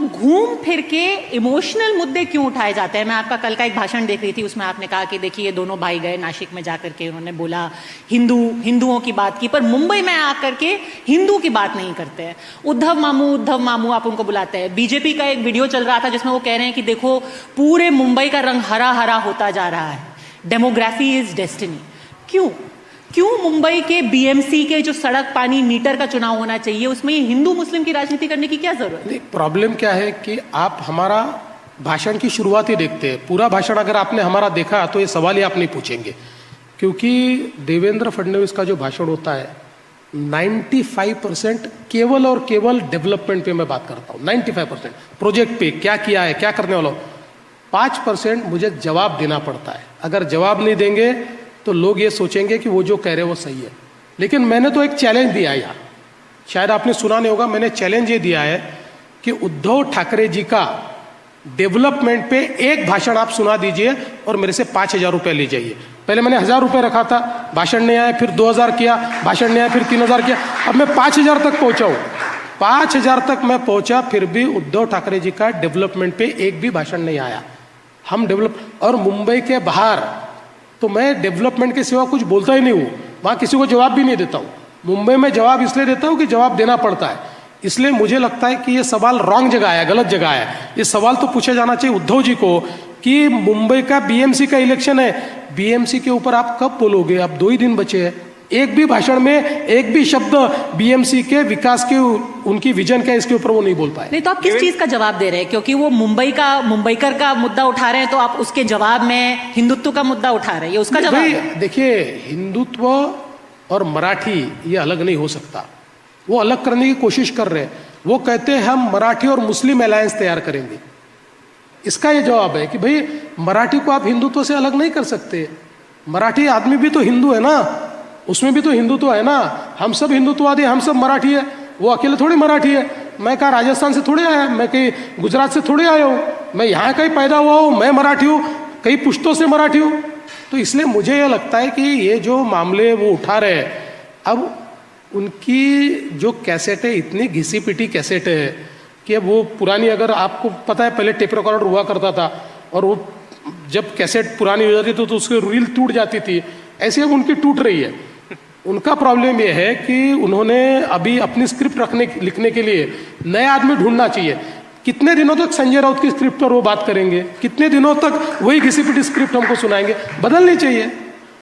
घूम फिर के इमोशनल मुद्दे क्यों उठाए जाते हैं? मैं आपका कल का एक भाषण देख रही थी, उसमें आपने कहा कि देखिए दोनों भाई गए नासिक में जाकर के, उन्होंने बोला हिंदुओं की बात की, पर मुंबई में आकर के हिंदू की बात नहीं करते हैं। उद्धव मामू आप उनको बुलाते हैं। बीजेपी का एक वीडियो चल रहा था जिसमें वो कह रहे हैं कि देखो पूरे मुंबई का रंग हरा हरा होता जा रहा है, डेमोग्राफी इज डेस्टिनी। क्यों मुंबई के बीएमसी के जो सड़क पानी मीटर का चुनाव होना चाहिए, उसमें हिंदू मुस्लिम की राजनीति करने की क्या जरूरत है? प्रॉब्लम क्या है कि आप हमारा भाषण की शुरुआत ही देखते हैं, पूरा भाषण अगर आपने हमारा देखा तो ये सवाल ही आप नहीं पूछेंगे, क्योंकि देवेंद्र फडणवीस का जो भाषण होता है 95% केवल और केवल डेवलपमेंट पे मैं बात करता हूँ। 95% प्रोजेक्ट पे क्या किया है, क्या करने वाला, 5% मुझे जवाब देना पड़ता है। अगर जवाब नहीं देंगे तो लोग ये सोचेंगे कि वो जो कह रहे हैं वो सही है। लेकिन मैंने तो एक चैलेंज दिया है यहाँ, शायद आपने सुना नहीं होगा, मैंने चैलेंज ये दिया है कि उद्धव ठाकरे जी का डेवलपमेंट पे एक भाषण आप सुना दीजिए और मेरे से 5,000 रुपये ले जाइए। पहले मैंने 1,000 रुपये रखा था, भाषण नहीं आया, फिर 2,000 किया, भाषण नहीं आया, फिर 3,000 किया, अब मैं 5,000 तक पहुंचा हूँ। 5,000 तक मैं पहुंचा, फिर भी उद्धव ठाकरे जी का डेवलपमेंट पे एक भी भाषण नहीं आया। हम डेवलप, और मुंबई के बाहर तो मैं डेवलपमेंट के सिवा कुछ बोलता ही नहीं हूँ, वहाँ किसी को जवाब भी नहीं देता हूँ। मुंबई में जवाब इसलिए देता हूँ कि जवाब देना पड़ता है। इसलिए मुझे लगता है कि ये सवाल रॉन्ग जगह है, गलत जगह है। ये सवाल तो पूछा जाना चाहिए उद्धव जी को कि मुंबई का बीएमसी का इलेक्शन है, बीएमसी के ऊपर आप कब बोलोगे? अब 2 ही दिन बचे हैं। एक भी भाषण में एक भी शब्द बीएमसी के विकास के, उनकी विजन क्या है, इसके ऊपर वो नहीं बोल पाए। नहीं तो आप किस चीज का जवाब दे रहे हैं? क्योंकि वो मुंबईकर का मुद्दा उठा रहे हैं, तो आप उसके जवाब में हिंदुत्व का मुद्दा उठा रहे हैं, ये उसका जवाब है? देखिए, हिंदुत्व और मराठी ये अलग नहीं हो सकता। वो अलग करने की कोशिश कर रहे हैं। वो कहते हैं हम मराठी और मुस्लिम अलायंस तैयार करेंगे। इसका ये जवाब है कि भाई मराठी को आप हिंदुत्व से अलग नहीं कर सकते। मराठी आदमी भी तो हिंदू है ना, उसमें भी तो हिंदुत्व है ना। हम सब हिंदुत्ववादी, हम सब मराठी है, वो अकेले थोड़ी मराठी है। मैं कहा राजस्थान से थोड़े आया, मैं कहीं गुजरात से थोड़े आया हूँ, मैं यहाँ कहीं पैदा हुआ हूँ, मैं मराठी हूँ, कई पुश्तों से मराठी हूँ। तो इसलिए मुझे यह लगता है कि ये जो मामले वो उठा रहे हैं, अब उनकी जो कैसेट है इतनी घिसी पिटी कैसेट है कि वो पुरानी, अगर आपको पता है पहले टेप रिकॉर्डर हुआ करता था और वो जब कैसेट पुरानी हो जाती तो उसकी रील टूट जाती थी, ऐसे अब उनकी टूट रही है। उनका प्रॉब्लम यह है कि उन्होंने अभी अपनी स्क्रिप्ट लिखने के लिए नए आदमी ढूंढना चाहिए। कितने दिनों तक संजय राउत की स्क्रिप्ट पर वो बात करेंगे? कितने दिनों तक वही घिसी पिटी स्क्रिप्ट हमको सुनाएंगे? बदलनी चाहिए।